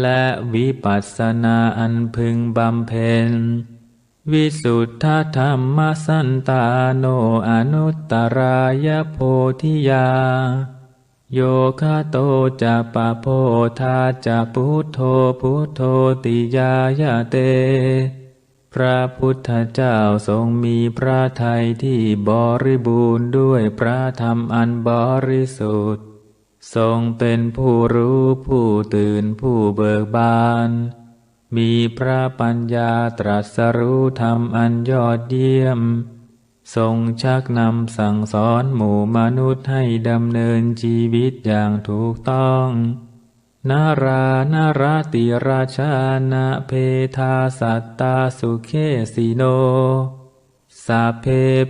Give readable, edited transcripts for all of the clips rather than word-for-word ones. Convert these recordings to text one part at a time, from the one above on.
และวิปัสสนาอันพึงบำเพ็ญวิสุทธธรรมสันตาโนอนุตตรายโพธิยาโยคะโตจะปะโพธาจะพุทโธพุทโธติยายะเตพระพุทธเจ้าทรงมีพระทัยที่บริบูรณ์ด้วยพระธรรมอันบริสุทธิ์ทรงเป็นผู้รู้ผู้ตื่นผู้เบิกบานมีพระปัญญาตรัสรู้ธรรมอันยอดเยี่ยมทรงชักนำสั่งสอนหมู่มนุษย์ให้ดำเนินชีวิตอย่างถูกต้องนารานาราติราชานะเพทาสัตตาสุเคสิโนสัพเพ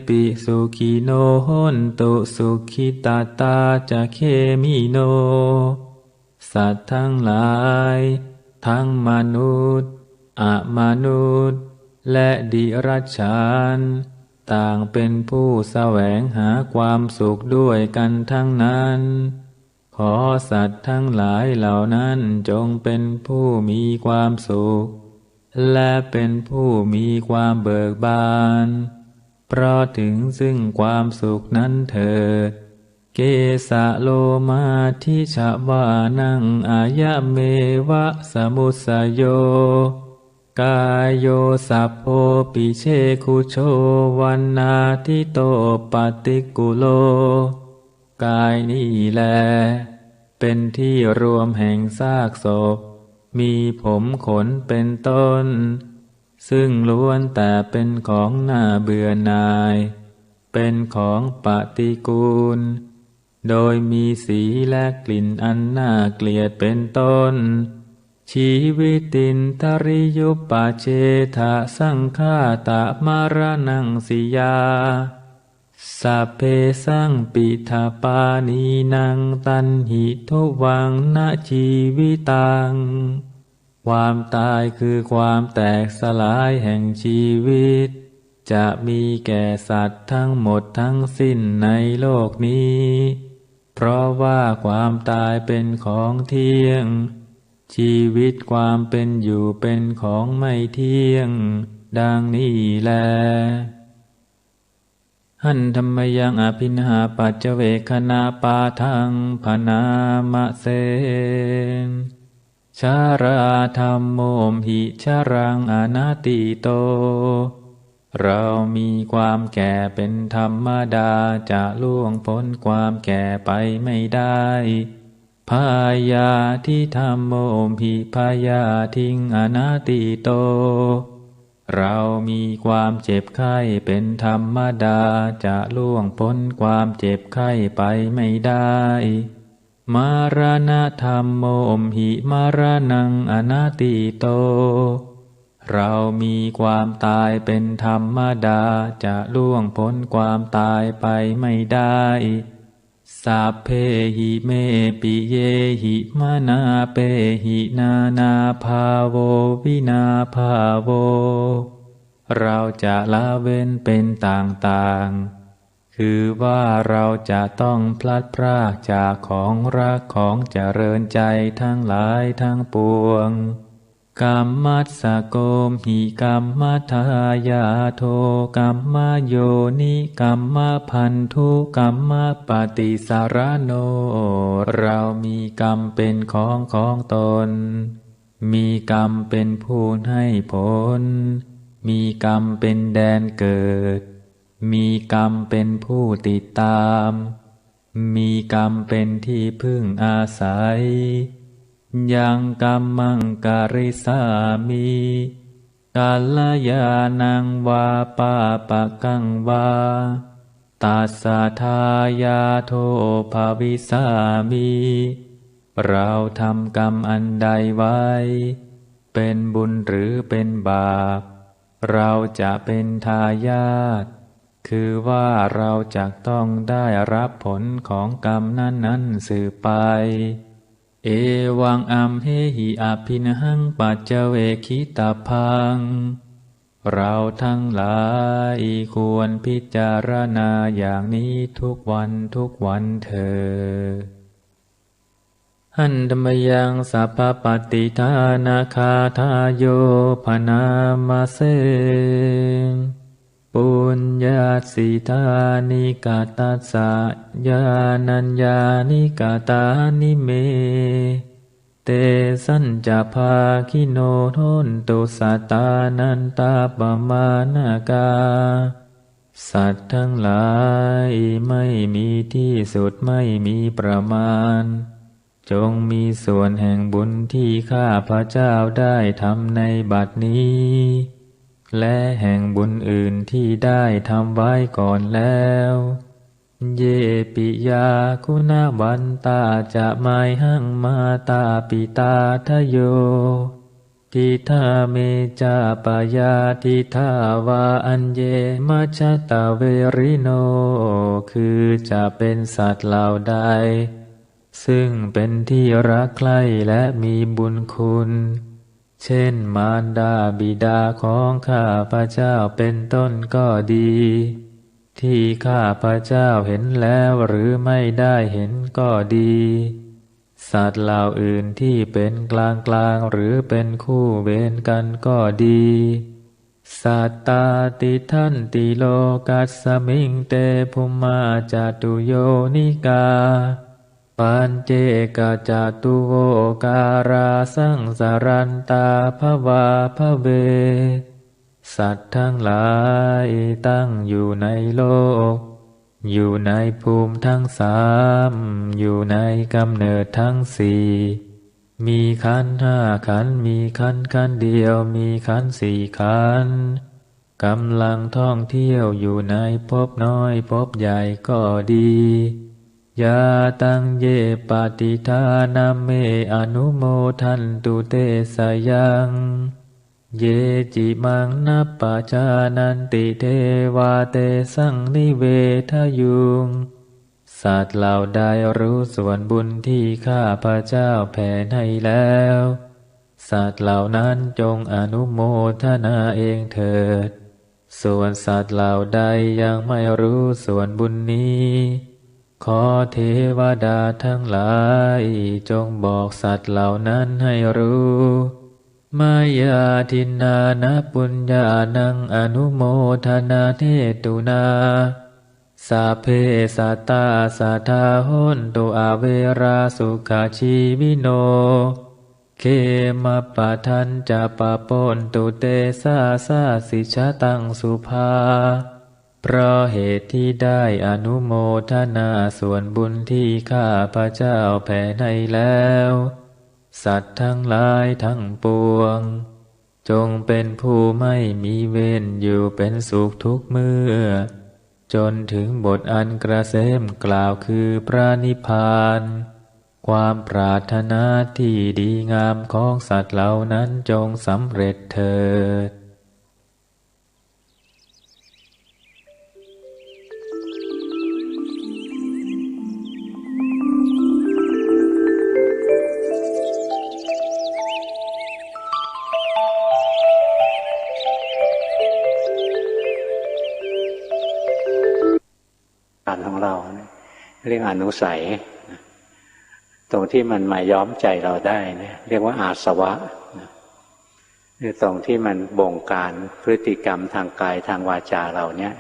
ปิสุขิโนโหนตุสุขิตาตาจะเคมิโนสัตว์ทั้งหลายทั้งมนุษย์อมนุษย์และดิรัจฉานต่างเป็นผู้แสวงหาความสุขด้วยกันทั้งนั้นขอสัตว์ทั้งหลายเหล่านั้นจงเป็นผู้มีความสุขและเป็นผู้มีความเบิกบานเพราะถึงซึ่งความสุขนั้นเถิดเกสะโลมาทิชวานังอายะเมวะสมุสโยกายโยสัพโพปิเชคุโชวันนาทิโตปฏิกุโลกายนี้แลเป็นที่รวมแห่งซากศพมีผมขนเป็นต้นซึ่งล้วนแต่เป็นของน่าเบื่อหน่ายเป็นของปฏิกูลโดยมีสีและกลิ่นอันน่าเกลียดเป็นต้นชีวิตินทริยุปปเชทะสังฆาตะมรณังสิยาสัพเพสังปิทาปานีนังตันหิทุวังนะชีวิตังความตายคือความแตกสลายแห่งชีวิตจะมีแก่สัตว์ทั้งหมดทั้งสิ้นในโลกนี้เพราะว่าความตายเป็นของเที่ยงชีวิตความเป็นอยู่เป็นของไม่เที่ยงดังนี้แลหันธรรมยังอภินหาปัจเจเวคณาปาทังพนามะเสชาราธัมโมหิชารังอนาติโตเรามีความแก่เป็นธรรมดาจะล่วงพ้นความแก่ไปไม่ได้พายาทิธัมโมหิพายาทิงอนาติโตเรามีความเจ็บไข้เป็นธรรมดาจะล่วงพ้นความเจ็บไข้ไปไม่ได้มรณะธัมโมหิมรณังอนาติโตเรามีความตายเป็นธรรมดาจะล่วงพ้นความตายไปไม่ได้สัพเพหิเมปิเยหิมนาเปหินานาภาโววินาภาโวเราจะละเว้นเป็นต่างๆคือว่าเราจะต้องพลัดพรากจากของรักของเจริญใจทั้งหลายทั้งปวงกัมมัสสโกมหิกัมมัทายาโทกัมมโยนิกัมมพันธุกัมมปฏิสารโนเรามีกรรมเป็นของตนมีกรรมเป็นผู้ให้ผลมีกรรมเป็นแดนเกิดมีกรรมเป็นผู้ติดตามมีกรรมเป็นที่พึ่งอาศัยยังกัมมังการิสามิกาลยานังวาปาปะกังวาตัสสะทายาโทภาวิสามิเราทำกรรมอันใดไว้เป็นบุญหรือเป็นบาปเราจะเป็นทายาทคือว่าเราจะต้องได้รับผลของกรรมนั้นสืบไปเอวังอัมเหหิอภินหังปัจเจเวคิตาพังเราทั้งหลายควรพิจารณาอย่างนี้ทุกวันเถิด หันธรรมยังสัพพปฏิทานาคาทายโยพนามาเสปุญญาสิทานิกาตัสสะญาณัญญานิกาตานิเมเตสัญจภาคิโนโทนตุสัตตานันตาปมาณากาสัตว์ทั้งหลายไม่มีที่สุดไม่มีประมาณจงมีส่วนแห่งบุญที่ข้าพระเจ้าได้ทำในบัดนี้และแห่งบุญอื่นที่ได้ทำไว้ก่อนแล้วเยปิยาคุณวันตาจะไมหังมาตาปิตาทะโยทิทาเมจาปยาทิทาวาอัญเยมัชฌตาเวริโนคือจะเป็นสัตว์เหล่าใดซึ่งเป็นที่รักใคร่และมีบุญคุณเช่นมารดาบิดาของข้าพระเจ้าเป็นต้นก็ดีที่ข้าพระเจ้าเห็นแล้วหรือไม่ได้เห็นก็ดีสัตว์เหล่าอื่นที่เป็นกลางหรือเป็นคู่เวรกันก็ดีสัตตาติทันติโลกัสสมิงเตภุมาจตุโยนิกาปัญเจกจตุโวการาสังสารันตาภวาภเวสัตว์ทั้งหลายตั้งอยู่ในโลกอยู่ในภูมิทั้งสามอยู่ในกำเนิดทั้งสี่มีขันธ์ห้าขันธ์มีขันธ์เดียวมีขันธ์สี่ขันธ์กำลังท่องเที่ยวอยู่ในภพน้อยภพใหญ่ก็ดียาตังเยปฏิทานาเมอนุโมทันตุเตสยังเยจิมังนัปปะจานันติเทวาเตสังนิเวทยุงสัตว์เหล่าใดรู้ส่วนบุญที่ข้าพระเจ้าแผ่ให้แล้วสัตว์เหล่านั้นจงอนุโมทนาเองเถิดส่วนสัตว์เหล่าใดยังไม่รู้ส่วนบุญนี้ขอเทวดาทั้งหลายจงบอกสัตว์เหล่านั้นให้รู้มายาทินนานะปุญญานังอนุโมทนาเทตุนาสัพเพสัตตาสัทธาโหนตุอเวราสุขาชีวิโนเคมปะทันจะปะปนตุเตสาสาสิชะตังสุภาเพราะเหตุที่ได้อนุโมทนาส่วนบุญที่ข้าพระเจ้าแผ่ให้แล้วสัตว์ทั้งหลายทั้งปวงจงเป็นผู้ไม่มีเวรอยู่เป็นสุขทุกเมื่อจนถึงบทอันกระเสมกล่าวคือพระนิพพานความปรารถนาที่ดีงามของสัตว์เหล่านั้นจงสำเร็จเถิดการของเราเรียกอนุสัยตรงที่มันมาย้อมใจเราได้เนี่ยเรียกว่าอาสวะคือตรงที่มันบงการพฤติกรรมทางกายทางวาจาเราเนี่ย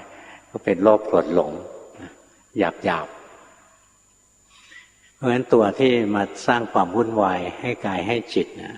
ก็เป็นโลภโกรธหลงหยาบเพราะฉะนั้นตัวที่มาสร้างความวุ่นวายให้กายให้จิตนะ